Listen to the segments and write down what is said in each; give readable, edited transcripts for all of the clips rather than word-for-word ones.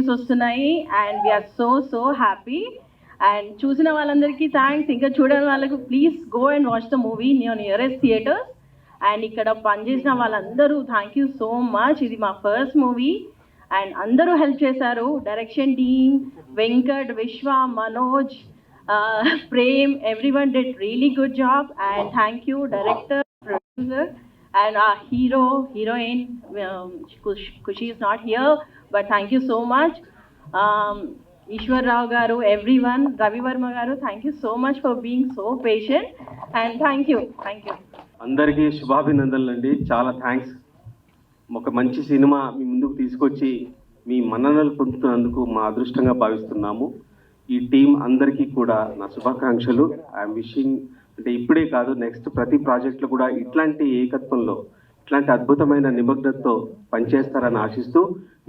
వస్తున్నాయి and we are so happy and చూసిన వాళ్ళందరికీ థ్యాంక్స్. ఇంకా చూడని వాళ్ళకు please go and watch the movie in your nearest theatres. And ఇక్కడ పనిచేసిన వాళ్ళందరూ థ్యాంక్ యూ సో మచ్. ఇది మా ఫస్ట్ మూవీ అండ్ అందరూ హెల్ప్ చేశారు. Direction team, Venkat, Vishwa, Manoj, Prem, everyone did really good job. And thank you director, producer and our heroine, Kushi is not here, but thank you so much. Ishwar Rao garu, everyone, Ravi Verma garu, thank you so much for being so patient and thank you. అందరికీ శుభాభినందనలండి. చాలా thanks. ఒక మంచి cinema మీ ముందుకు తీసుకొచ్చి మీ మన్ననలు పొందుతున్నందుకు మా అదృష్టంగా భావిస్తున్నాము. ఈ టీం అందరికీ కూడా నా శుభాకాంక్షలు. ఐఎమ్ విషింగ్, అంటే ఇప్పుడే కాదు, నెక్స్ట్ ప్రతి ప్రాజెక్టులో కూడా ఇట్లాంటి ఏకత్వంలో, ఇట్లాంటి అద్భుతమైన నిమగ్నతతో పనిచేస్తారని ఆశిస్తూ,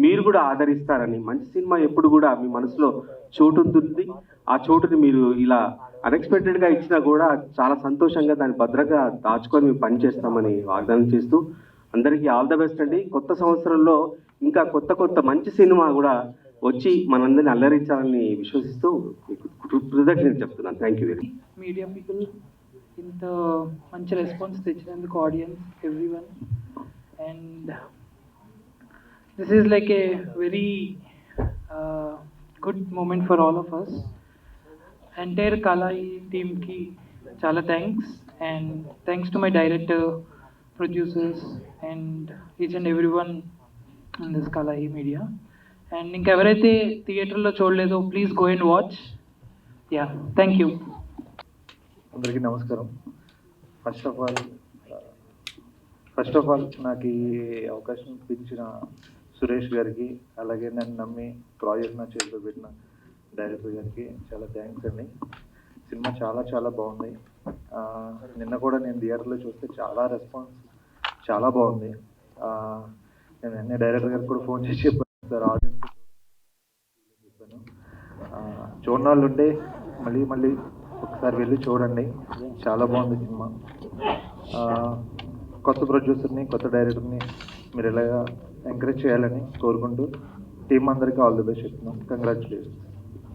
మీరు కూడా ఆదరిస్తారని. మంచి సినిమా ఎప్పుడు కూడా మీ మనసులో చోటు ఉంటుంది. ఆ చోటుని మీరు ఇలా అన్ఎక్స్పెక్టెడ్గా ఇచ్చినా కూడా చాలా సంతోషంగా దాన్ని భద్రంగా దాచుకొని మేము పనిచేస్తామని వాగ్దానం చేస్తూ అందరికీ ఆల్ ద బెస్ట్ అండి. కొత్త సంవత్సరంలో ఇంకా కొత్త మంచి సినిమా కూడా వచ్చి మనందరినీ అల్లరించాలని విశ్వసిస్తూ కృతజ్ఞతలు చెప్తున్నాను. Thank you very much. Media people ఇంత మంచి రెస్పాన్స్ తెచ్చినందుకు, audience, everyone, and this is like a very good moment for all of us. Entire Kalahi టీమ్కి చాలా thanks. And thanks to my director, producers and each and everyone in this Kalahi media. And ఇంకెవరైతే థియేటర్లో చూడలేదో please go and watch. Yeah, thank you. అందరికీ నమస్కారం. First of all నాకు ఈ అవకాశం ఇప్పించిన సురేష్ గారికి, అలాగే నన్ను నమ్మి ప్రాజెక్ట్ నా చేతిలో పెట్టిన డైరెక్టర్ గారికి చాలా థ్యాంక్స్ అండి. సినిమా చాలా బాగుంది. నిన్న కూడా నేను థియేటర్లో చూస్తే చాలా రెస్పాన్స్ చాలా బాగుంది. నేను వెంటనే డైరెక్టర్ గారికి కూడా ఫోన్ చేసి చెప్పాను, సార్ ఆడియన్స్ చెప్పాను, చూడని వాళ్ళు ఉంటే మళ్ళీ ఒకసారి వెళ్ళి చూడండి, చాలా బాగుంది సినిమా. కొత్త ప్రొడ్యూసర్ని, కొత్త డైరెక్టర్ని మీరు ఇలాగా ఎంకరేజ్ చేయాలని కోరుకుంటూ టీం అందరికీ ఆల్ ది బెస్ట్ చెప్తున్నాం. Congratulations.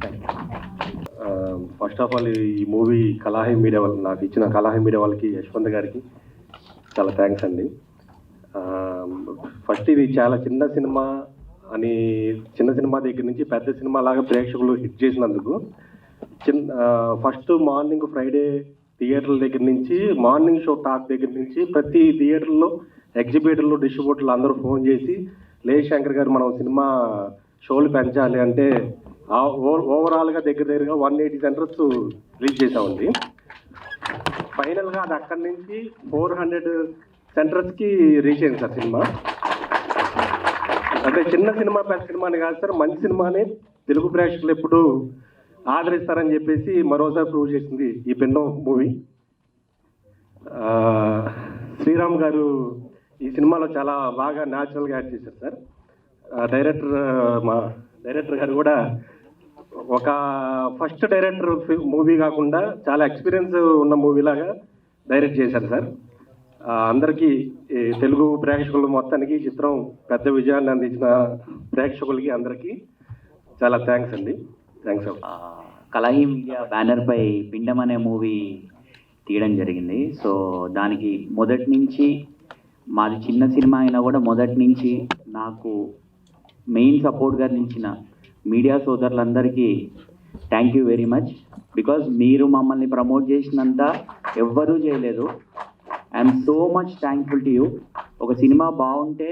Thank you. First of all ఈ మూవీ కళాహి మీడియా వాళ్ళు నాకు ఇచ్చిన కళాహి మీడియా వాళ్ళకి, యశ్వంత్ గారికి చాలా థ్యాంక్స్ అండి. ఫస్ట్ ఇది చాలా చిన్న సినిమా దగ్గర నుంచి పెద్ద సినిమా లాగా ప్రేక్షకులు హిట్ చేసినందుకు ఫస్ట్ మార్నింగ్ ఫ్రైడే థియేటర్ల దగ్గర నుంచి, మార్నింగ్ షో టాక్ దగ్గర నుంచి ప్రతి థియేటర్లో ఎగ్జిబిటర్లు, డిస్ట్రిబ్యూటర్లు అందరూ ఫోన్ చేసి, లేష్ శంకర్ గారు మనం సినిమా షోలు పెంచాలి అంటే ఓవరాల్గా దగ్గరగా 180 సెంటర్స్ రిలీజ్ చేసామండి. ఫైనల్గా అది అక్కడి నుంచి 400 సెంటర్స్కి రీచ్ అయింది సార్ సినిమా. అంటే చిన్న సినిమా పెద్ద సినిమా అని కాదు సార్, మంచి సినిమాని తెలుగు ప్రేక్షకులు ఎప్పుడు ఆదరిస్తారని చెప్పేసి మరోసారి ప్రూవ్ చేసింది ఈ పిండం మూవీ. శ్రీరామ్ గారు ఈ సినిమాలో చాలా బాగా న్యాచురల్గా యాక్ట్ చేశారు సార్. మా డైరెక్టర్ గారు కూడా ఒక ఫస్ట్ డైరెక్టర్ మూవీ కాకుండా చాలా ఎక్స్పీరియన్స్ ఉన్న మూవీలాగా డైరెక్ట్ చేశారు సార్. అందరికీ తెలుగు ప్రేక్షకులు మొత్తానికి చిత్రం పెద్ద విజయాన్ని అందించిన ప్రేక్షకులకి అందరికీ చాలా థ్యాంక్స్ అండి. థ్యాంక్స్. కళాహి మీడియా బ్యానర్పై పిండం అనే మూవీ తీయడం జరిగింది. సో దానికి మొదటి నుంచి, మాది చిన్న సినిమా అయినా కూడా మొదటి నుంచి నాకు మెయిన్ సపోర్ట్గా నిలిచిన మీడియా సోదరులందరికీ thank you very much. Because మీరు మమ్మల్ని ప్రమోట్ చేసినంత ఎవ్వరూ చేయలేదు. I'm so much thankful to you. ఒక సినిమా బాగుంటే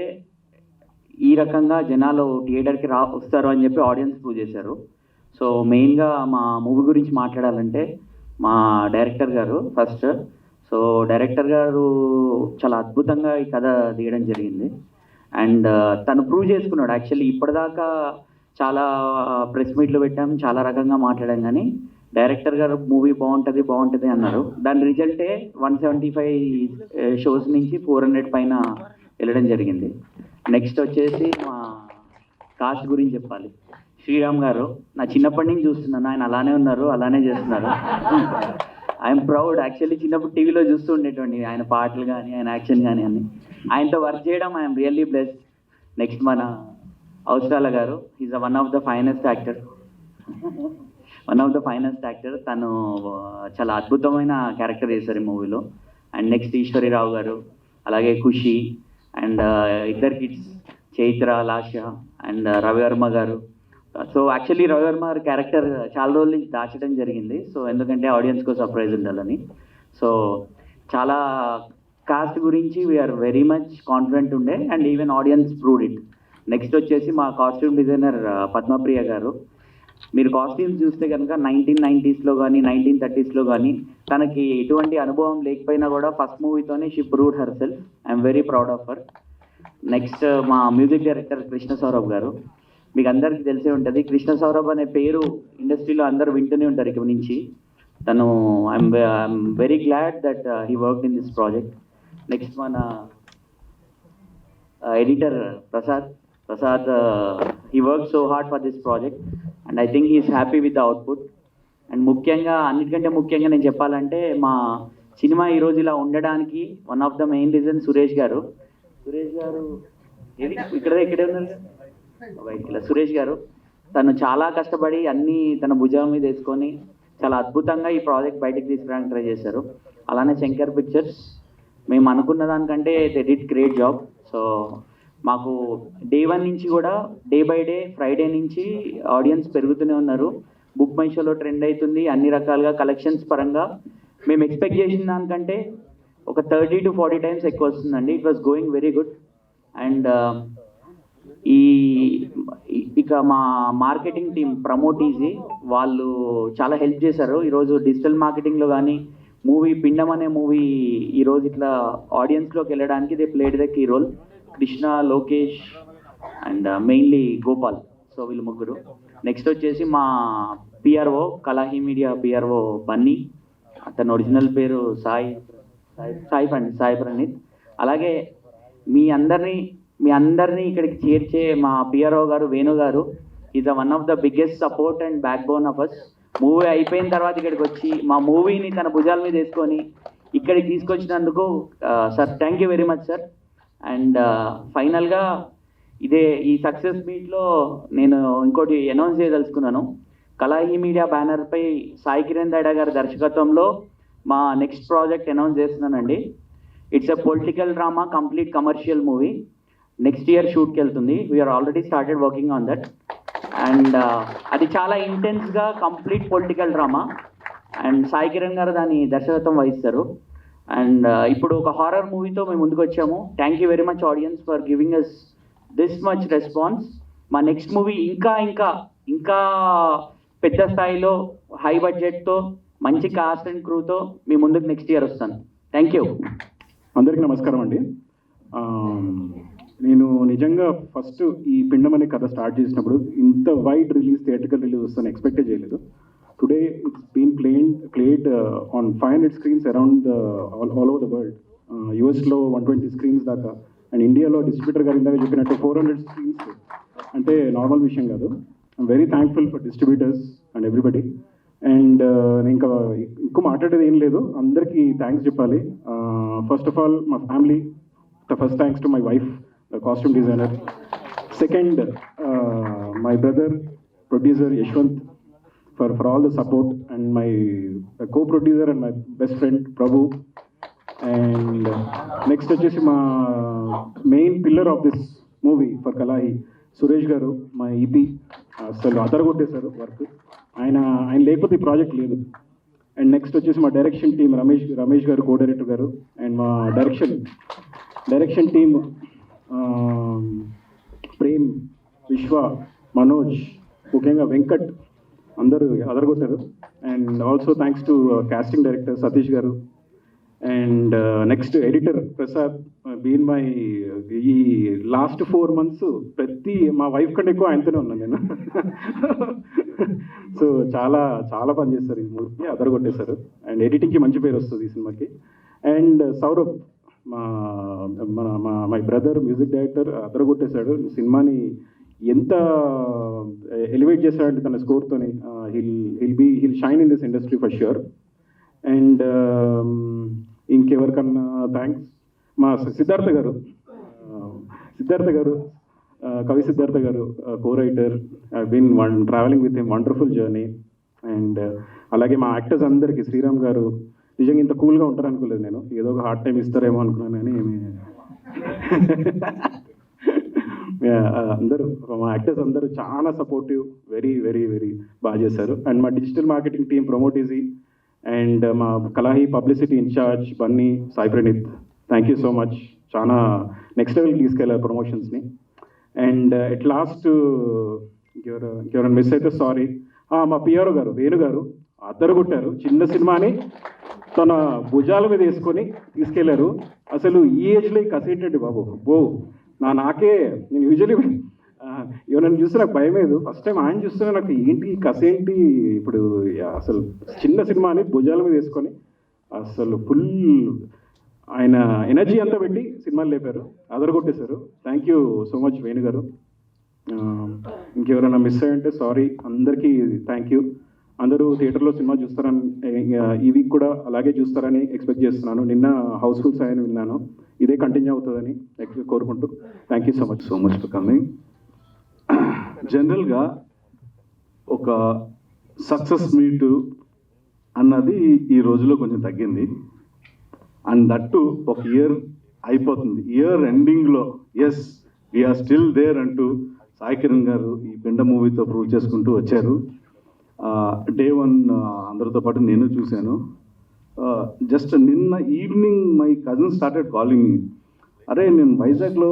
ఈ రకంగా జనాలు థియేటర్కి వస్తారు అని చెప్పి ఆడియన్స్ ప్రూవ్ చేశారు. సో మెయిన్గా మా మూవీ గురించి మాట్లాడాలంటే మా డైరెక్టర్ గారు ఫస్ట్. సో డైరెక్టర్ గారు చాలా అద్భుతంగా ఈ కథ తీయడం జరిగింది. అండ్ తను ప్రూవ్ చేసుకున్నాడు. యాక్చువల్లీ ఇప్పటిదాకా చాలా ప్రెస్ మీట్లు పెట్టాం, చాలా రకంగా మాట్లాడాం, కానీ డైరెక్టర్ గారు మూవీ బాగుంటుంది అన్నారు. దాని రిజల్టే 175 షోస్ నుంచి 400 పైన వెళ్ళడం జరిగింది. నెక్స్ట్ వచ్చేసి మా కాస్ట్ గురించి చెప్పాలి. శ్రీరామ్ గారు నా చిన్నప్పటి నుంచి చూస్తున్నాను, ఆయన అలానే ఉన్నారు, అలానే చేస్తున్నారు. I'm proud. యాక్చువల్లీ చిన్నప్పుడు టీవీలో చూస్తూ ఉండేటువంటి ఆయన పాటలు కానీ ఆయన యాక్షన్ కానీ అన్ని. ఆయనతో వర్క్ చేయడం ఐఎమ్ రియల్లీ బ్లెస్డ్. నెక్స్ట్ మన అవసరాల గారు, is one of the finest actor. తను చాలా అద్భుతమైన క్యారెక్టర్ చేశారు ఈ మూవీలో. అండ్ నెక్స్ట్ ఈశ్వరిరావు గారు, అలాగే ఖుషి, అండ్ ఇద్దరు కిడ్స్ చైత్ర, లాష అండ్ రవివర్మ గారు. సో యాక్చువల్లీ రవివర్మ గారి క్యారెక్టర్ చాలా రోజుల నుంచి దాచడం జరిగింది. సో ఎందుకంటే ఆడియన్స్కు సర్ప్రైజ్ ఉండాలని. సో చాలా కాస్ట్ గురించి వీఆర్ వెరీ మచ్ కాన్ఫిడెంట్ ఉండే and even audience proved it. Next వచ్చేసి మా కాస్ట్యూమ్ డిజైనర్ పద్మప్రియ గారు. మీరు కాస్ట్యూమ్స్ చూస్తే కనుక 1990s కానీ 1930s కానీ తనకి ఎటువంటి అనుభవం లేకపోయినా కూడా ఫస్ట్ మూవీతోనే she proved herself. I'm very proud of her. Next మా మ్యూజిక్ డైరెక్టర్ కృష్ణ సౌరభ్ గారు. మీకు అందరికీ తెలిసే ఉంటుంది, కృష్ణ సౌరభ్ అనే పేరు ఇండస్ట్రీలో అందరూ వింటూనే ఉంటారు ఇక్కడి నుంచి. తను I'm very glad that he worked in this project. Next మన editor Prasad, he worked so hard for this project and I think he is happy with the output. And ముఖ్యంగా అన్నిటికంటే ముఖ్యంగా నేను చెప్పాలంటే మా సినిమా ఈరోజు ఇలా ఉండడానికి one of the main reason Suresh గారు ఇక్కడే ఉన్నారు బయటికి. సురేష్ గారు తను చాలా కష్టపడి అన్నీ తన భుజం మీద వేసుకొని చాలా అద్భుతంగా ఈ ప్రాజెక్ట్ బయటకు తీసుకురావడానికి ట్రై చేశారు. అలానే శంకర్ పిక్చర్స్ మేము అనుకున్న దానికంటే they did great job. So మాకు డే 1 నుంచి కూడా డే బై డే ఫ్రైడే నుంచి ఆడియన్స్ పెరుగుతూనే ఉన్నారు. బుక్ మై షోలో ట్రెండ్ అవుతుంది. అన్ని రకాలుగా కలెక్షన్స్ పరంగా మేము ఎక్స్పెక్ట్ చేసిన దానికంటే ఒక 30 to 40 times ఎక్కువ వస్తుందండి. It was going very good. And ఇక మా మార్కెటింగ్ టీమ్ ప్రమోట్ ఈజీ వాళ్ళు చాలా హెల్ప్ చేశారు. ఈరోజు డిజిటల్ మార్కెటింగ్లో కానీ మూవీ పిండం అనే మూవీ ఈరోజు ఇట్లా ఆడియన్స్లోకి వెళ్ళడానికి they played the key role. Krishna, Lokesh and mainly Gopal. So వీళ్ళు ముగ్గురు. నెక్స్ట్ వచ్చేసి మా PRO Kalahi media PRO Bunny, అతని ఒరిజినల్ పేరు సాయి ప్రణీత్. అలాగే మీ అందరినీ ఇక్కడికి చేర్చే మా పిఆర్ఓ గారు Venu garu is one of the biggest support and backbone of us. Movie అయిపోయిన తర్వాత ఇక్కడికి వచ్చి మా మూవీని తన భుజాల మీద వేసుకొని ఇక్కడికి తీసుకొచ్చినందుకు sir thank you very much sir. And ఫైనల్గా ఈ సక్సెస్ మీట్లో నేను ఇంకోటి అనౌన్స్ చేయదలుచుకున్నాను. కలాహి మీడియా బ్యానర్పై సాయి కిరణ్ దైడా గారి దర్శకత్వంలో మా నెక్స్ట్ ప్రాజెక్ట్ అనౌన్స్ చేస్తున్నానండి. It's a political drama, complete commercial movie. Next year షూట్కి వెళ్తుంది. We're already started working on that. And అది చాలా ఇంటెన్స్గా complete political drama. And Sai Kiran garu దాని దర్శకత్వం వహిస్తారు. అండ్ ఇప్పుడు ఒక హారర్ మూవీతో మేము ముందుకు వచ్చాము. Thank you very much audience for giving us this much response. మా నెక్స్ట్ మూవీ ఇంకా పెద్ద స్థాయిలో హై బడ్జెట్తో మంచి కాస్ట్ అండ్ క్రూతో మీ ముందుకు నెక్స్ట్ ఇయర్ వస్తాను. Thank you. అందరికీ నమస్కారం అండి. నేను నిజంగా ఫస్ట్ ఈ పిండం అనే కథ స్టార్ట్ చేసినప్పుడు ఇంత వైడ్ రిలీజ్, థియేట్రికల్ రిలీజ్ వస్తుందని ఎక్స్పెక్టే చేయలేదు. Today it's been played on 500 screens around all over the world. US లో 120 screens దాకా, అండ్ ఇండియాలో డిస్ట్రిబ్యూటర్ గారు ఇందాక చెప్పినట్టు 400 screens అంటే నార్మల్ విషయం కాదు. I'm very thankful for distributors and everybody. And ఇంకా ఎక్కువ మాట్లాడేది ఏం లేదు, అందరికీ థ్యాంక్స్ చెప్పాలి. ఫస్ట్ ఆఫ్ ఆల్ మా family, first thanks to my wife, costume designer. Second my brother producer Yashwant for all the support, and my co-producer and my best friend Prabhu. And next వచ్చేసి మా main pillar of this movie for Kalahi Suresh garu, మా EP. అసలు అదరగొట్టేశారు work. ఆయన లేకపోతే ఈ project లేదు. And next వచ్చేసి మా direction team Ramesh garu, co director garu. And మా డైరెక్షన్ టీమ్ ప్రేమ్, విశ్వ, మనోజ్, ముఖ్యంగా వెంకట్, అందరూ అదరగొట్టారు. And also thanks to casting director Satish garu. And next editor Prasad, been my ఈ లాస్ట్ 4 months మా వైఫ్ కంటే ఎక్కువ ఆయనతోనే ఉన్నాను నేను. సో చాలా పని చేస్తారు ఈ మూవీకి, అదరగొట్టేశారు. అండ్ ఎడిటింగ్కి మంచి పేరు వస్తుంది ఈ సినిమాకి. And Saurabh, my brother music director, అదరగొట్టేశాడు. సినిమాని ఎంత ఎలివేట్ చేశాడంటే తన స్కోర్తోని he'll shine in this industry for sure. And ఇంకెవరికన్నా థ్యాంక్స్ మా Siddhartha garu, Kavi Siddhartha garu, co writer. I been traveling with him, wonderful journey. And అలాగే మా యాక్టర్స్ అందరికీ, శ్రీరామ్ గారు నిజంగా ఇంత కూల్గా ఉంటారు అనుకోలేదు నేను, ఏదో ఒక హార్డ్ టైం ఇస్తారేమో అనుకున్నాను కానీ అందరూ మా యాక్టర్స్ అందరూ చాలా సపోర్టివ్, వెరీ వెరీ వెరీ బాగా చేశారు. అండ్ మా డిజిటల్ మార్కెటింగ్ టీమ్ ప్రమోటీజీ అండ్ మా Kalahi publicity incharge Bunny, Sai Praneeth, thank you so much. చాలా నెక్స్ట్ లెవెల్కి తీసుకెళ్ళారు ప్రమోషన్స్ని. అండ్ ఎట్ లాస్ట్ ఇంకెవరైనా మిస్ అయితే సారీ, మా పిఆర్ఓ గారు వేణు గారు అద్దరుగొట్టారు. చిన్న సినిమాని తన భుజాల మీద వేసుకొని తీసుకెళ్లారు. అసలు ఈ ఏజ్లో కసేంటండి బాబు, నాకే నేను యూజువలీ ఎవరైనా చూస్తే నాకు భయం లేదు. ఫస్ట్ టైం ఆయన చూస్తే నాకు ఏంటి కసేంటి, ఇప్పుడు అసలు చిన్న సినిమాని భుజాల మీద వేసుకొని అసలు ఫుల్ ఆయన ఎనర్జీ అంతా పెట్టి సినిమాలు లేపారు, అదరగొట్టేశారు. Thank you so much Venu garu. ఇంకెవరైనా మిస్ అయ్యంటే సారీ. అందరికీ థ్యాంక్ యూ. అందరూ థియేటర్లో సినిమా చూస్తారని, ఈ వీక్ కూడా అలాగే చూస్తారని ఎక్స్పెక్ట్ చేస్తున్నాను. నిన్న హౌస్ఫుల్స్ అని విన్నాను, ఇదే కంటిన్యూ అవుతుందని కోరుకుంటూ thank you so much for coming. జనరల్గా ఒక సక్సెస్ మీట్ అన్నది ఈ రోజులో కొంచెం తగ్గింది. అండ్ దట్టు ఒక ఇయర్ అయిపోతుంది, ఇయర్ ఎండింగ్లో ఎస్ వీఆర్ స్టిల్ దేర్ అంటూ సాయి కిరణ్ గారు ఈ పిండ మూవీతో ప్రూవ్ చేసుకుంటూ వచ్చారు. డే 1 అందరితో పాటు నేను చూశాను. జస్ట్ నిన్న evening my cousin started calling మీ, అరే నేను వైజాగ్లో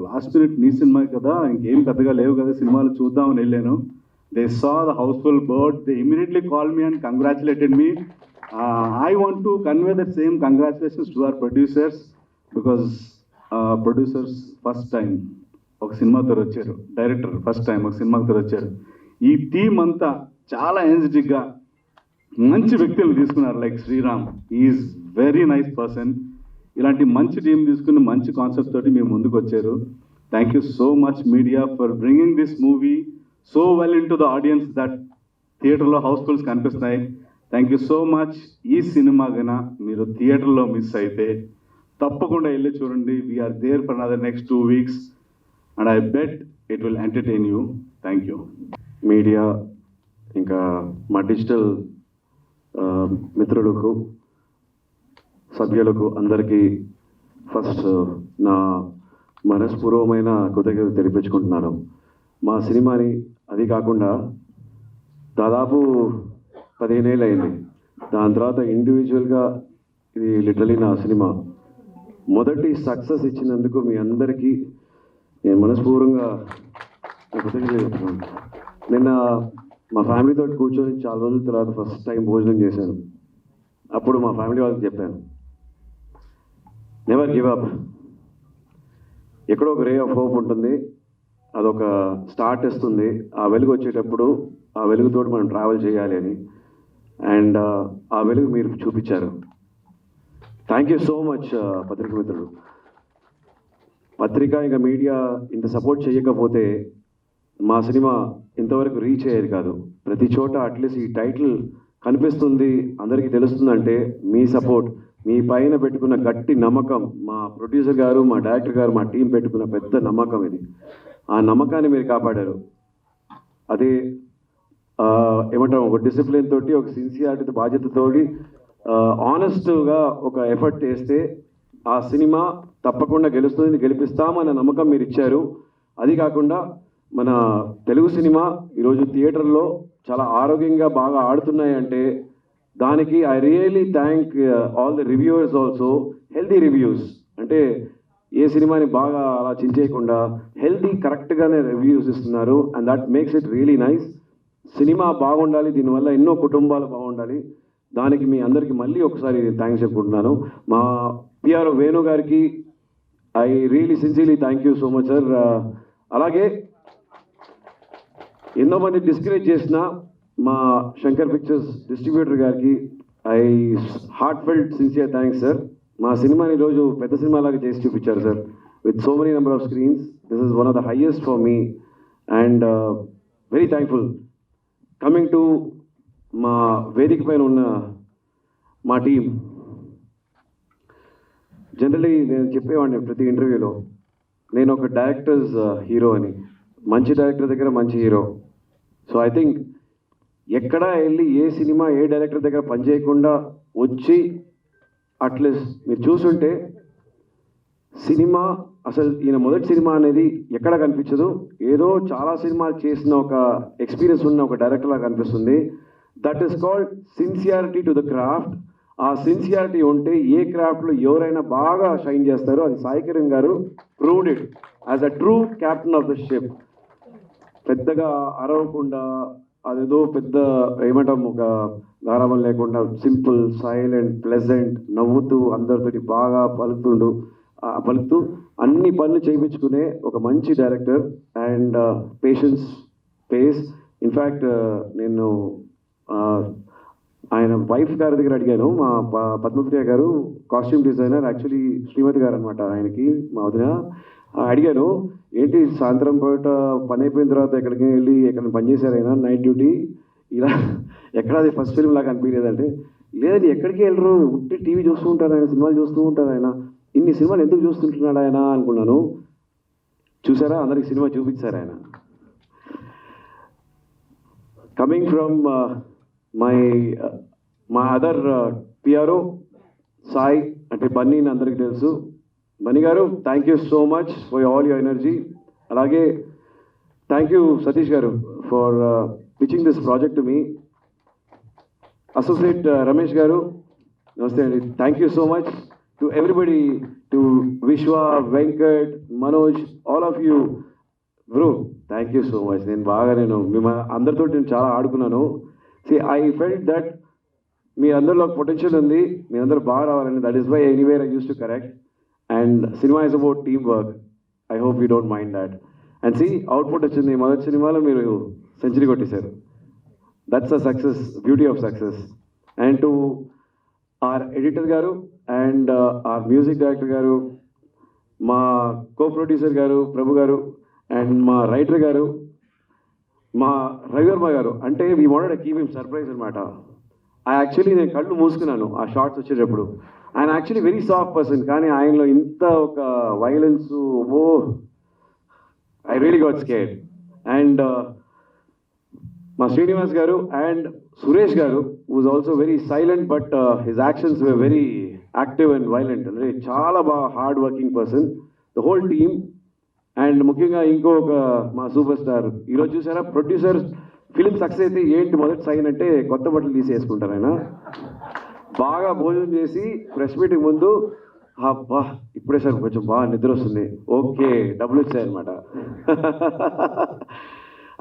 లాస్ట్ మినిట్ నీ సినిమా కదా, ఇంకేం పెద్దగా లేవు కదా సినిమాలు చూద్దామని వెళ్ళాను. They saw the housefull board, they immediately call me and congratulated me. I want to convey that same congratulations to our producers, because producers first time ఒక సినిమాతో వచ్చారు, డైరెక్టర్ ఫస్ట్ టైం ఒక సినిమాతో వచ్చారు. ఈ టీం అంతా చాలా ఎనర్జెటిక్గా మంచి వ్యక్తులు తీసుకున్నారు. Like Sriram, is very nice person. ఇలాంటి మంచి టీం తీసుకుని మంచి కాన్సెప్ట్ తోటి మేము ముందుకు వచ్చారు. Thank you so much media for bringing this movie so well into the audience that థియేటర్లో హౌస్ఫుల్స్ కనిపిస్తున్నాయి. Thank you so much. ఈ సినిమా గన మీరు థియేటర్లో మిస్ అయితే తప్పకుండా వెళ్ళి చూడండి. We are there for another next 2 weeks and I bet it will entertain you. Thank you. Media, ఇంకా మా డిజిటల్ మిత్రులకు, సభ్యులకు అందరికీ ఫస్ట్ నా మనస్పూర్వమైన కృతజ్ఞతలు తెలిపించుకుంటున్నాను. మా సినిమాని, అది కాకుండా దాదాపు 15 ఏళ్ళు అయింది. దాని తర్వాత ఇండివిజువల్గా ఇది లిటరలీ నా సినిమా. మొదటి సక్సెస్ ఇచ్చినందుకు మీ అందరికీ నేను మనస్పూర్వంగా కృతజ్ఞతలు చెప్తున్నాను. నిన్న మా ఫ్యామిలీతో కూర్చొని చాలా రోజుల తర్వాత ఫస్ట్ టైం భోజనం చేశాను. అప్పుడు మా ఫ్యామిలీ వాళ్ళకి చెప్పాను, నెవర్ గివ్ అప్. ఎక్కడో ఒక రే ఆఫ్ హోప్ ఉంటుంది, అదొక స్టార్ట్ ఇస్తుంది. ఆ వెలుగు వచ్చేటప్పుడు ఆ వెలుగుతో మనం ట్రావెల్ చేయాలి అని. అండ్ ఆ వెలుగు మీరు చూపించారు. థ్యాంక్ యూ సో మచ్ పత్రిక మిత్రులు. పత్రిక ఇంకా మీడియా ఇంత సపోర్ట్ చేయకపోతే మా సినిమా ఇంతవరకు రీచ్ అయ్యేది కాదు. ప్రతి చోట అట్లీస్ట్ ఈ టైటిల్ కనిపిస్తుంది, అందరికీ తెలుస్తుందంటే మీ సపోర్ట్, మీ పైన పెట్టుకున్న గట్టి నమ్మకం, మా ప్రొడ్యూసర్ గారు, మా డైరెక్టర్ గారు, మా టీం పెట్టుకున్న పెద్ద నమ్మకం ఇది. ఆ నమ్మకాన్ని మీరు కాపాడారు. అదే ఏమంటాం, ఒక డిసిప్లిన్ తోటి, ఒక సిన్సియారిటీ, బాధ్యతతోటి, ఆనెస్ట్గా ఒక ఎఫర్ట్ చేస్తే ఆ సినిమా తప్పకుండా గెలుస్తుంది, గెలిపిస్తామన్న నమ్మకం మీరు ఇచ్చారు. అది కాకుండా మన తెలుగు సినిమా ఈరోజు థియేటర్లో చాలా ఆరోగ్యంగా బాగా ఆడుతున్నాయి అంటే దానికి I really thank all the reviewers also. Healthy reviews అంటే ఏ సినిమాని బాగా అలా చించేయకుండా హెల్తీ కరెక్ట్గానే రివ్యూస్ ఇస్తున్నారు. And that makes it really nice. Cinema బాగుండాలి, దీనివల్ల ఎన్నో కుటుంబాలు బాగుండాలి. దానికి మీ అందరికీ మళ్ళీ ఒకసారి థ్యాంక్స్ చెప్పుకుంటున్నాను. మా పిఆర్ఓ వేణు గారికి I really sincerely thank you so much sir. అలాగే ఎన్నో మంది డిస్కరేజ్ చేసిన మా శంకర్ పిక్చర్స్ డిస్ట్రిబ్యూటర్ గారికి I heart felt sincere thanks sir. మా సినిమాని ఈరోజు పెద్ద సినిమాలాగా చేసి చూపించారు sir, with so many number of screens. This is one of the highest for me. And very thankful coming to మా వేదిక పైన ఉన్న మా టీం. జనరలీ నేను చెప్పేవాడిని ప్రతి ఇంటర్వ్యూలో, నేను ఒక డైరెక్టర్స్ హీరో అని. మంచి డైరెక్టర్ దగ్గర మంచి హీరో. సో ఐ థింక్ ఎక్కడా వెళ్ళి ఏ సినిమా ఏ డైరెక్టర్ దగ్గర పనిచేయకుండా వచ్చి అట్లీస్ట్ మీరు చూసుంటే సినిమా అసలు ఈయన మొదటి సినిమా అనేది ఎక్కడ కనిపించదు. ఏదో చాలా సినిమాలు చేసిన ఒక ఎక్స్పీరియన్స్ ఉన్న ఒక డైరెక్టర్ లాగా కనిపిస్తుంది. That is called sincerity to the craft. ఆ సిన్సియారిటీ ఉంటే ఏ క్రాఫ్ట్లో ఎవరైనా బాగా షైన్ చేస్తారో అది సాయి కిరణ్ గారు proved it as a true captain of the ship. పెద్దగా అరవకుండా అదేదో పెద్ద ఏమంటాం ఒక గారాబం లేకుండా సింపుల్ సైలెంట్ ప్లెజెంట్ నవ్వుతూ అందరితోటి బాగా పలుకుతూ అన్ని పనులు చేయించుకునే ఒక మంచి director. And patience pace. In fact నేను ఆయన వైఫ్ గారి దగ్గర అడిగాను. మా పద్మప్రియ గారు కాస్ట్యూమ్ డిజైనర్, యాక్చువల్లీ శ్రీమతి గారు అనమాట ఆయనకి, మా వదిన. అడిగాను, ఏంటి సాయంత్రం పూట పని అయిపోయిన తర్వాత ఎక్కడికి వెళ్ళి ఎక్కడ పనిచేశారు ఆయన నైట్ డ్యూటీ, ఇలా ఎక్కడ అది ఫస్ట్ ఫిల్మ్ లాగా అనిపించలేదంటే, లేదండి ఎక్కడికి వెళ్ళరు, ఉట్టి టీవీ చూస్తూ ఉంటారు ఆయన, సినిమాలు చూస్తూ ఉంటారు ఆయన, ఇన్ని సినిమాలు ఎందుకు చూస్తుంటున్నాడు ఆయన అనుకున్నాను. చూసారా, అందరికి సినిమా చూపించారు ఆయన. కమింగ్ ఫ్రమ్ మా అదర్ పిఆర్ఓ సాయి అంటే బన్నీ, అందరికీ తెలుసు. Bunny garu, thank you so much for all your energy. అలాగే thank you Satish garu for pitching this project to me. Associate Ramesh garu, నమస్తే అండి. Thank you so much to everybody, to Vishwa, Venkat, Manoj, all of you bro, thank you so much. నేను అందరితో నేను చాలా ఆడుకున్నాను. I felt that మీ అందరిలో పొటెన్షియల్ ఉంది, మీ అందరూ బాగా రావాలని. That is why anywhere I use to correct. And సినిమా is about team work. I hope you don't mind that. And output వచ్చింది. మొదటి సినిమాలో మీరు సెంచరీ కొట్టేశారు. That's a success, beauty of success. And to our editor garu and our music director garu, మా co producer గారు ప్రభు గారు, and మా రైటర్ గారు, మా రవివర్మ గారు. అంటే we wanted keep him surprise అనమాట. నేను కళ్ళు మూసుకున్నాను ఆ షార్ట్స్ వచ్చేటప్పుడు. ఆయన యాక్చువల్లీ వెరీ సాఫ్ట్ పర్సన్, కానీ ఆయనలో ఇంత ఒక violence, oh I really got scared. And మా Srinivas garu and Suresh garu was also very silent, but his actions were very active and violent. అంటే చాలా బాగా hard working person, the whole team. And ముఖ్యంగా ఇంకొక మా సూపర్ స్టార్, ఈరోజు చూసారా ప్రొడ్యూసర్ ఫిలిం సక్సెస్ అయితే ఏంటి మొదటి సైన్ అంటే కొత్త బట్టలు తీసేసుకుంటారు ఆయన. బాగా భోజనం చేసి ప్రెస్ మీటింగ్ ముందు, అబ్బా ఇప్పుడే సార్ కొంచెం బాగా నిద్ర వస్తుంది, ఓకే డబ్బులు వచ్చాయన్నమాట.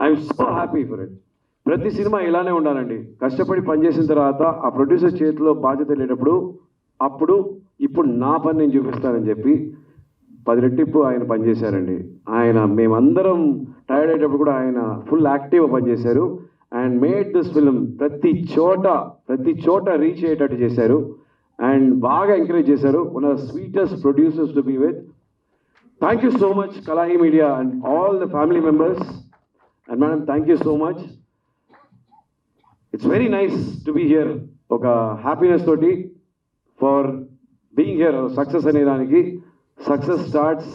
I'm so happy for it. ప్రతి సినిమా ఇలానే ఉండాలండి. కష్టపడి పనిచేసిన తర్వాత ఆ ప్రొడ్యూసర్ చేతిలో బాధ్యత వెళ్ళేటప్పుడు, ఇప్పుడు నా పని నేను చూపిస్తానని చెప్పి 10 రెట్టింపు ఆయన పనిచేశారండి. మేమందరం టైర్డ్ అయ్యేటప్పుడు కూడా ఆయన ఫుల్ యాక్టివ్గా పనిచేశారు. అండ్ మేడ్ దిస్ ఫిల్మ్ ప్రతి చోట రీచ్ అయ్యేటట్టు చేశారు. అండ్ బాగా ఎంకరేజ్ చేశారు. One of the sweetest producers to be with. Thank you so much Kalahi media and all the family members. And madam, thank you so much. It's very nice to be here. ఒక happiness తోటి for being here. Success అనేదానికి success starts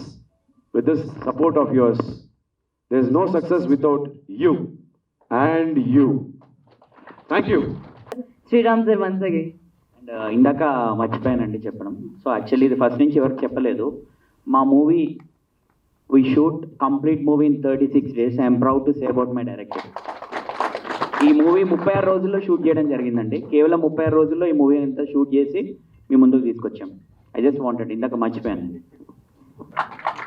with this support of yours. There is no success without you and you. Thank you. Sriram sir, once again. And ఇందాక మర్చిపోయానండి చెప్పడం. So actually ఇది first నుంచి ఎవరికి చెప్పలేదు. మా movie we shoot complete movie in 36 days. I'm proud to say about my director. ఈ movie 36 రోజుల్లో షూట్ చేయడం జరిగిందండి. కేవలం 36 రోజుల్లో ఈ మూవీ అంతా షూట్ చేసి మీ ముందుకు తీసుకొచ్చాం. I just wanted, ఇందాక మర్చిపోయాను.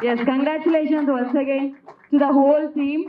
Yes, congratulations once again to the whole team.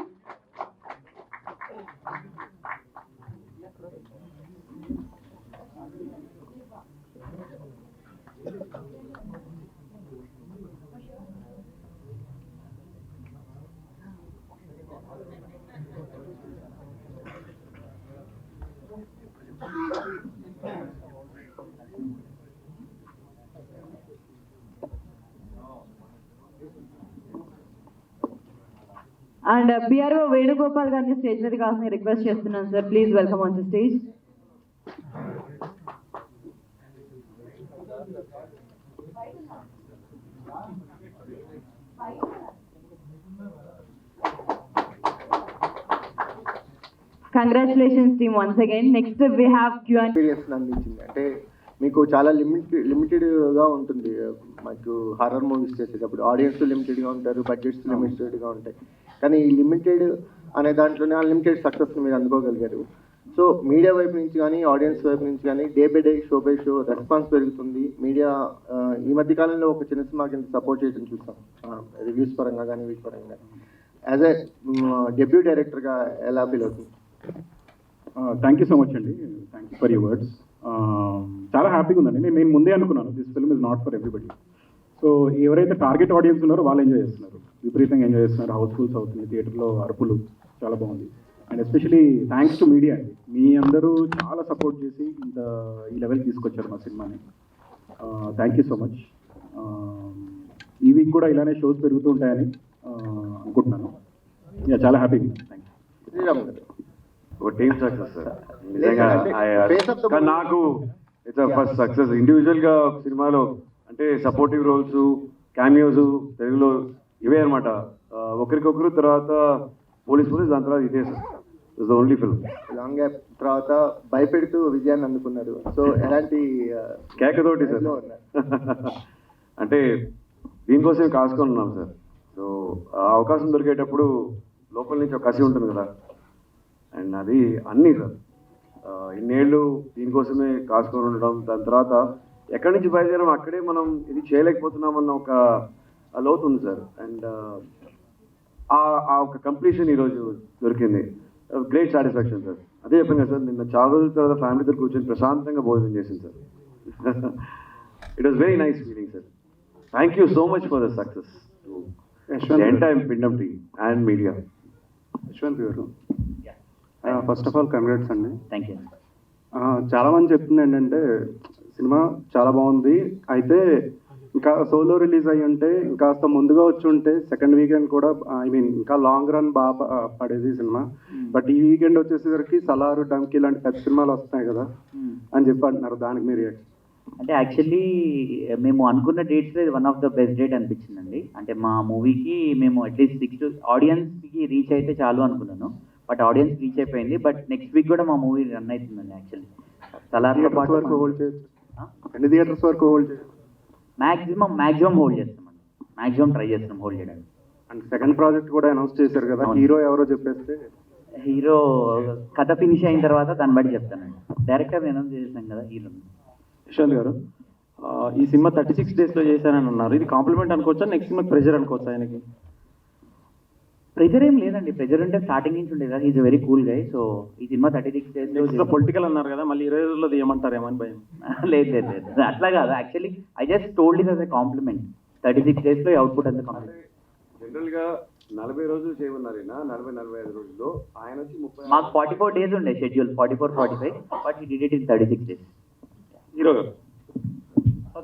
And PRO Venugopal గారిని స్టేజ్ మీద కావాల్సిన రిక్వెస్ట్ చేస్తున్నాను sir. Please welcome on the stage. Congratulations team once again. Next we have Q and experience అందించింది. అంటే మీకు చాలా లిమిటెడ్గా ఉంటుంది. మాకు హారర్ మూవీస్ చేసేటప్పుడు ఆడియన్స్ లిమిటెడ్గా ఉంటారు, బడ్జెట్స్ లిమిటెడ్గా ఉంటాయి. కానీ ఈ లిమిటెడ్ అనే దాంట్లోనే అన్లిమిటెడ్ సక్సెస్ని మీరు అందుకోగలిగారు. సో మీడియా వైపు నుంచి కానీ ఆడియన్స్ వైపు నుంచి కానీ day by day, show by show response పెరుగుతుంది. మీడియా ఈ మధ్య కాలంలో ఒక చిన్న సినిమాకి ఇంత సపోర్ట్ చేయడం చూసాం, రివ్యూస్ పరంగా కానీ వీటి పరంగా కానీ. యాజ్ ఎ డెబ్యూ డైరెక్టర్గా ఎలా ఫీల్ అవుతుంది? థ్యాంక్ యూ సో మచ్ అండి. Thank you for your words. చాలా హ్యాపీగా ఉందండి. నేను ముందే అనుకున్నాను this film is not for everybody. So ఎవరైతే టార్గెట్ ఆడియన్స్ ఉన్నారో వాళ్ళు ఎంజాయ్ చేస్తున్నారు, విపరీతంగా ఎంజాయ్ చేస్తున్నారు. హౌస్ఫుల్స్ అవుతుంది, థియేటర్లో అరుపులు చాలా బాగుంది. And especially thanks to media అండి. మీ అందరూ చాలా సపోర్ట్ చేసి ఈ లెవెల్ తీసుకొచ్చారు మా సినిమాని. Thank you so much. ఈ వీక్ కూడా ఇలానే షోస్ పెరుగుతూ ఉంటాయని అనుకుంటున్నాను. చాలా హ్యాపీగా. Thank you. శ్రీరామ్ గారు, ఒక టీమ్ సక్సెస్ సార్ నిజంగా. కానీ నాకు ఇట్స్ ఫస్ట్ సక్సెస్ ఇండివిజువల్గా సినిమాలో. అంటే సపోర్టివ్ రోల్స్, క్యామియోస్ తెలుగులో ఇవే అనమాట. ఒకరికొకరు, తర్వాత పోలీస్ దాని తర్వాత ఇదే sir. It's the only film. Long gap తర్వాత భయపెడుతూ విజయాన్ని అందుకున్నారు. సో ఎలాంటి కేకతోటి సార్. అంటే దీనికోసం కాసుకొని ఉన్నాం సార్. సో ఆ అవకాశం దొరికేటప్పుడు లోపల నుంచి ఒక కసి ఉంటుంది కదా, అండ్ అది అన్నీ సార్. ఇన్నేళ్ళు దీనికోసమే కాసుకొని ఉండడం, దాని తర్వాత ఎక్కడి నుంచి బయలుదేరాం అక్కడే మనం ఇది చేయలేకపోతున్నామన్న ఒక లోతు ఉంది సార్. అండ్ ఆ ఒక కంప్లీషన్ ఈరోజు దొరికింది. Great satisfaction sir. అదే చెప్పాను కదా సార్, నిన్న చాలా రోజుల తర్వాత ఫ్యామిలీతో కూర్చొని ప్రశాంతంగా భోజనం చేసింది sir. It was very nice feeling sir. Thank you so much for the success to entire పిండం టీమ్ అండ్ మీడియా. యశ్వంత్ గారు, ఫస్ట్ ఆఫ్ ఆల్ కంగ్రాట్స్ అండి. Thank you. చాలామంది చెప్తుంది ఏంటంటే సినిమా చాలా బాగుంది, అయితే ఇంకా సోలో రిలీజ్ అయ్యి ఉంటే ఇంకాస్త ముందుగా వచ్చి ఉంటే సెకండ్ వీకెండ్ కూడా ఇంకా లాంగ్ రన్ బాగా పడేది సినిమా. బట్ ఈ వీకెండ్ వచ్చేసరికి సలారు, డంకీ లాంటి పెద్ద సినిమాలు వస్తున్నాయి కదా అని చెప్పి అంటున్నారు. దానికి మీరు అంటే యాక్చువల్లీ మేము అనుకున్న డేట్స్లో ఇది one of the best date అనిపించిందండి. అంటే మా మూవీకి మేము అట్లీస్ట్ 6 ఆడియన్స్కి రీచ్ అయితే చాలు అనుకున్నాను. బట్ ఆడియన్స్ రీచ్ అయిపోయింది. బట్ నెక్స్ట్ వీక్ కూడా మా మూవీ రన్ అవుతుందండి. యాక్చువల్లీ సలార్తో పాటు ఎన్ని థియేటర్స్ వరకు హోల్డ్ చేయొచ్చు? మ్యాక్సిమం హోల్డ్ చేస్తామండి. మ్యాక్సిమం ట్రై చేస్తాం హోల్డ్ చేయడానికి. అండ్ సెకండ్ ప్రాజెక్ట్ కూడా అనౌన్స్ చేశారు కదా, హీరో ఎవరో చెప్పేస్తే. హీరో కథ ఫినిష్ అయిన తర్వాత దాన్ని బట్టి చెప్తానండి. డైరెక్టర్ అనౌన్స్ చేసాం కదా హీరో. యశ్వంత్ గారు, ఈ సినిమా 36 డేస్లో చేశానని అన్నారు. ఇది కాంప్లిమెంట్ అనుకోవచ్చా, నెక్స్ట్ సినిమా ప్రెజర్ అనుకోవచ్చా ఆయనకి? ప్రెజర్ ఏం లేదండి. ప్రెజర్ ఉంటే స్టార్టింగ్ నుంచి ఉండేది కదా. Is very cool guy. So ఈ సినిమా 36 డేస్లో పొలిటికల్ అన్నారు కదా, మళ్ళీ 20 రోజుల్లో తీయమంటారేమో అని భయం. లేదు అట్లా కాదు. Actually I just told it as a compliment. 36 డేస్లో అవుట్పుట్ అంతా కాంప్లిమెంట్. జనరల్గా 40 రోజులు చేయమన్నారు, 40-45 రోజుల్లో. ఆయన వచ్చి 30. మాకు 44 days ఉండే షెడ్యూల్, 44-45, బట్ ఈ did it in 36 days. Hero గారు,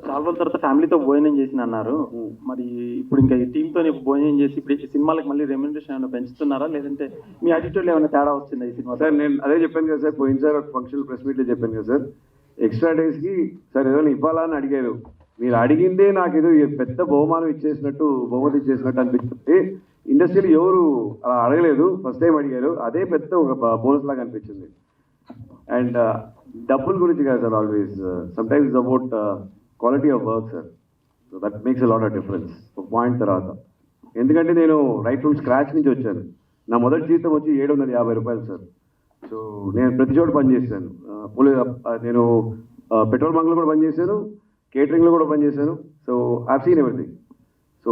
చాలా రోజుల తర్వాత ఫ్యామిలీతో భోజనం చేసిన అన్నారు. మరి ఇప్పుడు ఇంకా ఈ టీంతో భోజనం చేసి ఇప్పుడు ఈ సినిమాలకు మళ్ళీ రెమ్యునరేషన్ ఏమైనా పెంచుతున్నారా, లేదంటే మీ యాటిట్యూడ్లో ఏమైనా తేడా వచ్చిందా ఈ సినిమా? సార్ నేను అదే చెప్పాను కదా సార్, పోయినసారి ఒక ఫంక్షన్ ప్రెస్ మీట్లో చెప్పాను కదా సార్, ఎక్స్ట్రా డేస్కి సార్ ఏదైనా ఇవ్వాలా అని అడిగారు. మీరు అడిగిందే నాకు ఏదో పెద్ద బహుమతి ఇచ్చేసినట్టు అనిపిస్తుంది. ఇండస్ట్రీలో ఎవరు అలా అడగలేదు, ఫస్ట్ టైం అడిగారు. అదే పెద్ద ఒక బోనస్ లాగా అనిపించింది. అండ్ డబ్బుల గురించి కాదు sir, always sometimes about quality of work sir. So that makes a lot of difference ఒక పాయింట్ తర్వాత. ఎందుకంటే నేను రైట్ ఫ్రమ్ స్క్రాచ్ నుంచి వచ్చాను. నా మొదటి జీతం వచ్చి 750 రూపాయలు సార్. సో నేను ప్రతి చోట పనిచేశాను. నేను పెట్రోల్ బంక్లో కూడా పనిచేశాను, కేటరింగ్లో కూడా పనిచేశాను. So I seen everything. So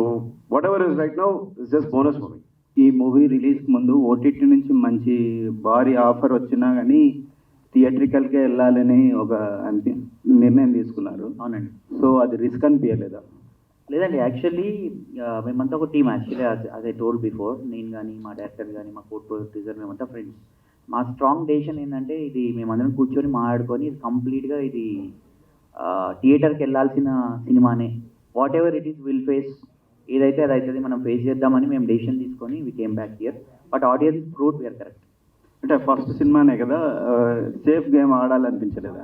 what ever is right now is just bonus for me. ఈ మూవీ రిలీజ్ ముందు ఓటీటీ నుంచి మంచి భారీ ఆఫర్ వచ్చినా కానీ థియేట్రికల్కే వెళ్ళాలని ఒక నిర్ణయం తీసుకున్నారు. అవునండి. సో అది రిస్క్ అనిపించలేదా? లేదండి, యాక్చువల్లీ మేమంతా ఒక team. Actually as I told before, నేను కానీ మా డైరెక్టర్ కానీ మా కోట్ ప్రొడ్యూసర్ మేమంతా ఫ్రెండ్స్. మా స్ట్రాంగ్ డెసిషన్ ఏంటంటే ఇది మేమందరం కూర్చొని మాట్లాడుకొని ఇది కంప్లీట్గా ఇది థియేటర్కి వెళ్ళాల్సిన సినిమానే. Whatever it is will face ఏదైతే అది అవుతుంది, మనం ఫేస్ చేద్దామని మేము డెసిషన్ తీసుకొని we came back here. But audience proved we are correct. అంటే ఫస్ట్ సినిమానే కదా, సేఫ్ గేమ్ ఆడాలనిపించలేదా?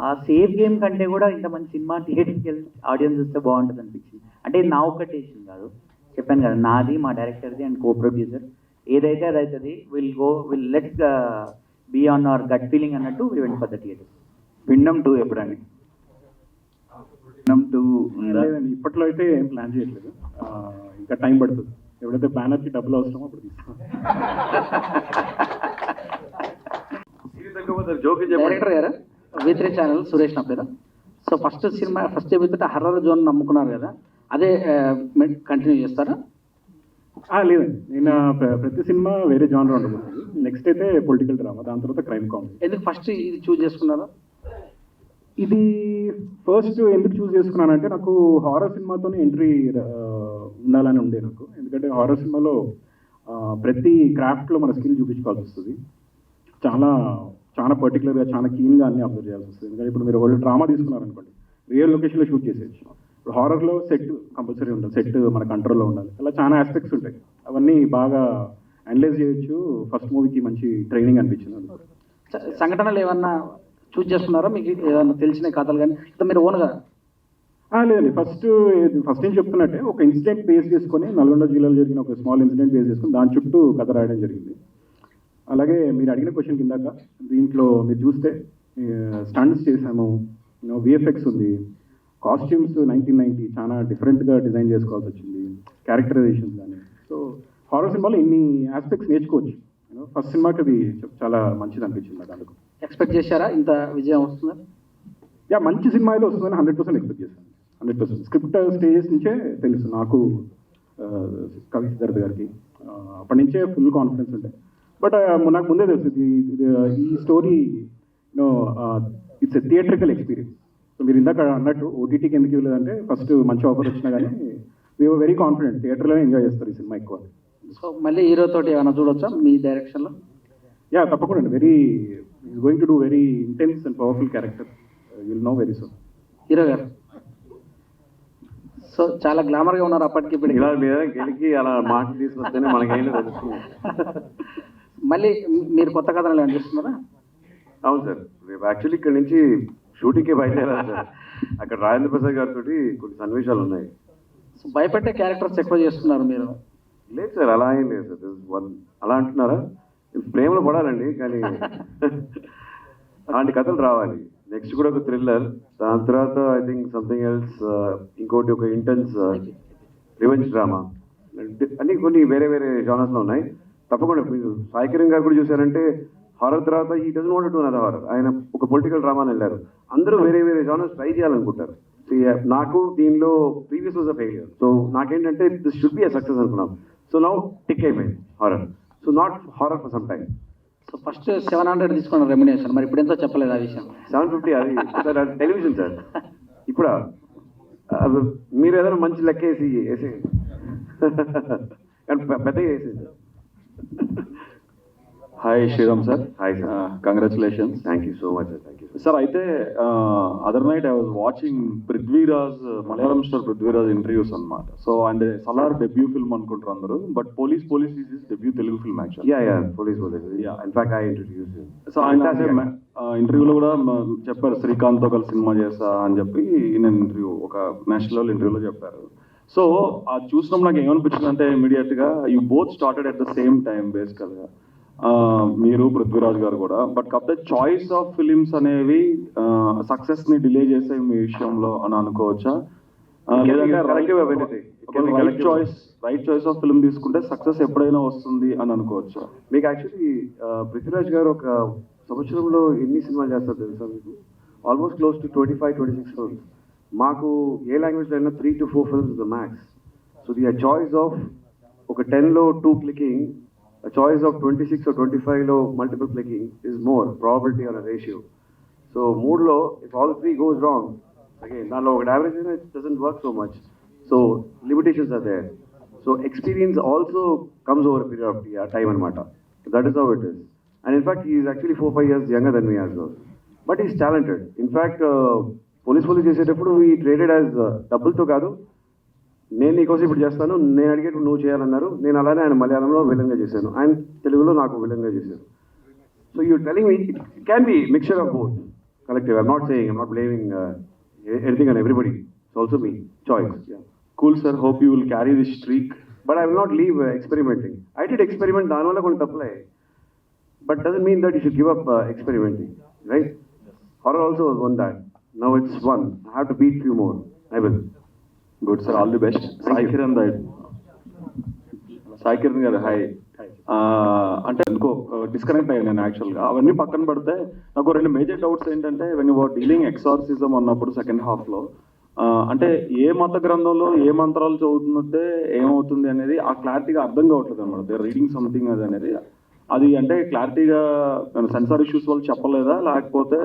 ఆ సేఫ్ గేమ్ కంటే కూడా ఇంత మంచి సినిమా థియేటర్కి వెళ్ళి ఆడియన్స్ వస్తే బాగుంటుంది అనిపించింది. అంటే నా ఒక్క డెసిషన్ కాదు, చెప్పాను కదా, నాది, మా డైరెక్టర్ది అండ్ కో ప్రొడ్యూసర్. ఏదైతే అది అవుతుంది, will let's be on our gut feeling అన్నట్టు we went for the theater. Pindam 2 ఎప్పుడండి? పిండం 2 ఉందా? లేదండి, ఇప్పట్లో అయితే ఏం ప్లాన్ చేయట్లేదు. ఇంకా టైం పడుతుంది. ఎప్పుడైతే బ్యానర్కి డబ్బులు అవసరమో అప్పుడు తీసుకో. డైరెక్టర్ గారు, V3 ఛానల్ సురేష్ నా పేరు. సో ఫస్ట్ చెబుతుంటే హర్రర్ జోన్ నమ్ముకున్నారు కదా, అదే కంటిన్యూ చేస్తారా? లేదండి, నేను ప్రతి సినిమా వేరే జానర్ ఉండబోతుంది. నెక్స్ట్ అయితే పొలిటికల్ డ్రామా, దాని తర్వాత క్రైమ్ కామెడీ. ఎందుకు ఫస్ట్ ఇది చూస్ చేసుకున్నారా? ఇది ఫస్ట్ ఎందుకు చూస్ చేసుకున్నానంటే, నాకు హారర్ సినిమాతోనే ఎంట్రీ ఉండాలని ఉండే నాకు. ఎందుకంటే హారర్ సినిమాలో ప్రతి క్రాఫ్ట్లో మన స్కిల్ చూపించుకోవాల్సి వస్తుంది. చాలా పర్టికులర్గా, చాలా కీన్గా అన్ని అబ్జర్వ్ చేయాల్సి వస్తుంది. ఎందుకంటే ఇప్పుడు మీరు వాళ్ళు డ్రామా తీసుకున్నారనుకోండి, రియల్ లొకేషన్లో షూట్ చేసేయచ్చు. ఇప్పుడు హారర్లో సెట్ కంపల్సరీ ఉండాలి, సెట్ మన కంట్రోల్లో ఉండాలి. అలా చాలా ఆస్పెక్ట్స్ ఉంటాయి, అవన్నీ బాగా అనలైజ్ చేయొచ్చు. ఫస్ట్ మూవీకి మంచి ట్రైనింగ్ అనిపించింది. సంఘటనలు ఏమన్నా చూస్ చేసుకున్నారా? మీకు ఏదన్నా తెలిసిన కథలు కానీ మీరు ఓన్గా? లేదండి, ఫస్ట్ ఏం చెప్తున్నట్టే ఒక ఇన్సిడెంట్ బేస్ చేసుకొని, నల్గొండ జిల్లాలో జరిగిన ఒక స్మాల్ ఇన్సిడెంట్ బేస్ చేసుకొని దాని చుట్టూ కథ రాయడం జరిగింది. అలాగే మీరు అడిగిన క్వశ్చన్ కిందాక, దీంట్లో మీరు చూస్తే స్టంట్స్ చేసాము, విఎఫ్ఎక్స్ ఉంది, కాస్ట్యూమ్స్ 1990 చాలా డిఫరెంట్గా డిజైన్ చేసుకోవాల్సి వచ్చింది, క్యారెక్టరైజేషన్స్ కానీ. సో హారర్ సినిమాలో ఇన్ని ఆస్పెక్ట్స్ నేర్చుకోవచ్చు. ఫస్ట్ సినిమాకి అది చాలా మంచిది అనిపించింది నాకు. అందుకు ఎక్స్పెక్ట్ చేశారా ఇంత విజయం వస్తుందా? మంచి సినిమా అయితే వస్తుందని 100% ఎక్స్పెక్ట్ చేశాను. 100%. స్క్రిప్ట్ స్టేజెస్ నుంచే తెలుసు నాకు, కవి సిద్ధార్థ్ గారికి అప్పటి నుంచే ఫుల్ కాన్ఫిడెన్స్ ఉంటాయి. బట్ నాకు ముందే తెలుసు ఈ story it's a theatrical experience. So మీరు ఇందాక అన్నట్టు ఓటీటీకి ఎందుకు ఇవ్వలేదంటే, ఫస్ట్ మంచి ఆఫర్ వచ్చినా కానీ వీఆర్ వెరీ కాన్ఫిడెంట్ థియేటర్లోనే ఎంజాయ్ చేస్తారు ఈ సినిమా ఎక్కువ. సో మళ్ళీ హీరోతో ఏమైనా చూడొచ్చా మీ డైరెక్షన్లో? తప్పకుండా. Going to do very intense and powerful character, will know very soon. Hero గారు సో చాలా గ్లామర్గా ఉన్నారు అప్పటికి ఇప్పుడు. ఇలా మీద గెలికి అలా మాటలు తీసుకొస్తేనే మనకేంటో తెలుస్తుంది. మళ్ళీ మీరు కొత్త కథలు అనిపిస్తున్నారా? అవును సార్, రేపు యాక్చువల్లీ ఇక్కడ నుంచి షూటింగ్కే బయలుదేరాలి సార్. అక్కడ రాజేంద్ర ప్రసాద్ గారితో కొన్ని సన్నివేశాలు ఉన్నాయి. సో భయపెట్టే క్యారెక్టర్స్ ఎక్కువ చేస్తున్నారు మీరు? లేదు సార్, అలా ఏం లేదు సార్. అలా అంటున్నారా? ప్రేమలో పడాలండి, కానీ అలాంటి కథలు రావాలి. నెక్స్ట్ కూడా ఒక థ్రిల్లర్, దాని తర్వాత ఐ థింక్ సంథింగ్ ఎల్స్, ఇంకోటి ఒక ఇంటెన్స్ రివెంజ్ డ్రామా, అన్ని కొన్ని వేరే వేరే జానర్స్లో ఉన్నాయి. తప్పకుండా మీరు సాయి కిరణ్ గారు కూడా చూసారంటే, హారర్ తర్వాత ఈ doesn't want to another horror. ఆయన ఒక పొలిటికల్ డ్రామాని వెళ్ళారు. అందరూ వేరే వేరే జానర్స్ ట్రై చేయాలనుకుంటారు. నాకు దీనిలో previous was a failure. So నాకేంటంటే this should be a success అనుకున్నాం. సో నౌ టిక్ అయిపోయింది horror. So not horror for some time. So first 700 తీసుకున్న రెమ్యునేషన్, మరి ఇప్పుడు ఎంతో చెప్పలేదు ఆ విషయం. 750 అది సార్, అది టెలివిజన్ సార్. ఇప్పుడు మీరు ఏదైనా మంచి లెక్క వేసి కానీ పెద్దగా వేసేది. Hi Sriram sir. Hi sir, congratulations. Thank you so much sir. Thank you sir. అయితే other night I was watching Prithviraj, Malayalam star Prithviraj interviews అనమాట. So and Salaar debut film అనుకుంటారు అందరూ, but police is his debut Telugu film actually. Police in fact I introduce. So ఆయన ఇంటర్వ్యూలో కూడా చెప్పారు, శ్రీకాంత్తో కలిసి cinema చేస్తా అని చెప్పి నేను ఒక నేషనల్ లెవెల్ ఇంటర్వ్యూలో చెప్పారు. సో అది చూసినప్పుడు నాకు ఏమనిపించింది అంటే, ఇమీడియట్గా you both started at the same time బేసికల్గా, మీరు పృథ్వీరాజ్ గారు కూడా. బట్ కాకపోతే చాయిస్ ఆఫ్ ఫిలిమ్స్ అనేవి సక్సెస్ ని డిలే చేసే మీ విషయంలో అని అనుకోవచ్చా? రైట్ చాయిస్ ఆఫ్ ఫిల్మ్ తీసుకుంటే సక్సెస్ ఎప్పుడైనా వస్తుంది అని అనుకోవచ్చా? మీకు యాక్చువల్లీ పృథ్వీరాజ్ గారు ఒక సంవత్సరంలో ఎన్ని సినిమాలు చేస్తారు తెలుసా మీకు? Almost close to 25-26 films. మాకు ఏ లాంగ్వేజ్లో అయినా 3 to 4 films the max. So the choice of ఒక 10లో 2 clicking, a choice of 26 or 25 లో multiple clicking is more probability on a ratio. So mood lo, if all three goes wrong, again now ఒక average it doesn't work so much. So limitations are there. So experience also comes over a period of time anamata. That is how it is. And in fact he is actually 4-5 years younger than me as well. But he is talented. In fact police చేసేటప్పుడు we traded as double to కాదు నేను నీకోసం ఇప్పుడు చేస్తాను, నేను అడిగేట్టు నువ్వు చేయాలన్నారు. నేను అలానే ఆయన మలయాళంలో విలన్గా చేశాను, ఆయన తెలుగులో నాకు విలన్గా చేశాను. So you telling me it can be mixture of both collective. I'm not saying, I'm not blaming anything on everybody. It's also me choice. Yeah. Cool sir, hope you will carry this streak. But I will not leave experimenting. I did experiment దాని వల్ల కొంత apply, but doesn't mean that you should give up experimenting, right? Horror also was one that. Now it's one. I have to beat few more. I will. Good sir, all the best. Sai Kiran గారు hi. అంటే ఎందుకో disconnect అయ్యాను నేను యాక్చువల్గా. అవన్నీ పక్కన పడితే నాకు రెండు మేజర్ డౌట్స్ ఏంటంటే, when you are dealing exorcism అన్నప్పుడు సెకండ్ హాఫ్లో అంటే ఏ మత గ్రంథంలో ఏ మంత్రాలు చదువుతుందంటే ఏమవుతుంది అనేది ఆ క్లారిటీగా అర్థం కావట్లేదు అనమాట. దే రీడింగ్ సంథింగ్ అది అనేది, అది అంటే క్లారిటీగా సెన్సార్ ఇష్యూస్ వల్ల చెప్పలేదా, లేకపోతే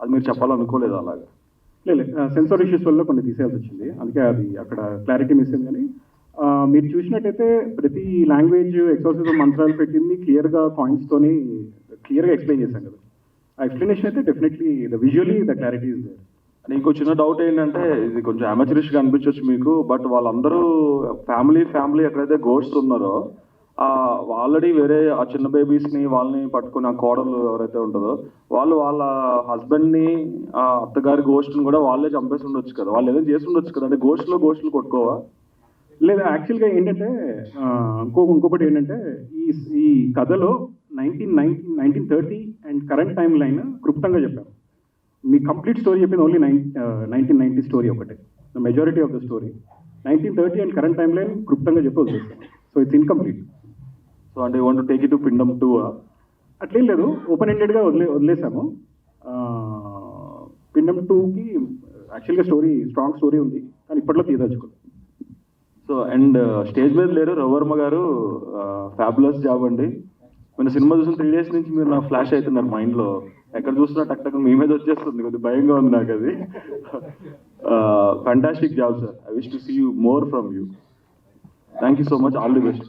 అది మీరు చెప్పాలనుకోలేదా? అలాగా లేదు, సెన్సార్ ఇష్యూస్ వల్ల కొన్ని తీసేయాల్సి వచ్చింది, అందుకే అది అక్కడ క్లారిటీ మిస్ అయింది. కానీ మీరు చూసినట్టయితే ప్రతి లాంగ్వేజ్ ఎక్సార్సిజం మంత్రాలు పెట్టింది క్లియర్గా పాయింట్స్తోని క్లియర్గా ఎక్స్ప్లెయిన్ చేశాం కదా. ఆ ఎక్స్ప్లెనేషన్ అయితే definitely visually the clarity is there. ఇంకో చిన్న డౌట్ ఏంటంటే, ఇది కొంచెం అమెచరిష్గా అనిపించవచ్చు మీకు, బట్ వాళ్ళందరూ ఫ్యామిలీ ఎక్కడైతే గోడ్స్ ఉన్నారో ఆల్రెడీ వేరే ఆ చిన్న బేబీస్ని వాళ్ళని పట్టుకుని ఆ కోడలు ఎవరైతే ఉంటుందో వాళ్ళు వాళ్ళ హస్బెండ్ని ఆ అత్తగారి గోస్ట్ని కూడా వాళ్ళే చంపేసి ఉండొచ్చు కదా, వాళ్ళు ఏదైనా చేసి ఉండొచ్చు కదా. అంటే గోస్ట్లు కొట్టుకోవా? లేదా యాక్చువల్గా ఏంటంటే ఇంకొకటి ఏంటంటే ఈ కథలో 1930 అండ్ కరెంట్ టైం లైన్ క్లుప్తంగా చెప్పారు. మీ కంప్లీట్ స్టోరీ చెప్పింది ఓన్లీ 1990 స్టోరీ ఒకటే, the majority of the story 1930 and current time line క్లుప్తంగా చెప్పి వదిలేస్తాను. So it's incomplete. సో అంటే you want to take it to పిండం 2? అట్లేం లేదు, ఓపెన్ ఎండెడ్గా వదిలేసాము. పిండం 2కి యాక్చువల్గా స్ట్రాంగ్ స్టోరీ ఉంది, కానీ ఇప్పట్లో తీయదలుచుకోలేదు. సో అండ్ స్టేజ్ మీద లేరు రవివర్మ గారు, ఫ్యాబులస్ జాబ్ అండి. మన సినిమా చూసిన 3 days నుంచి మీరు నాకు ఫ్లాష్ అవుతున్నారు మైండ్లో, ఎక్కడ చూస్తున్నా టక్ మీ మీద వచ్చేస్తుంది, కొద్దిగా భయంగా ఉంది నాకు అది. Fantastic job sir, I wish to see you more from you. Thank you so much, all the best.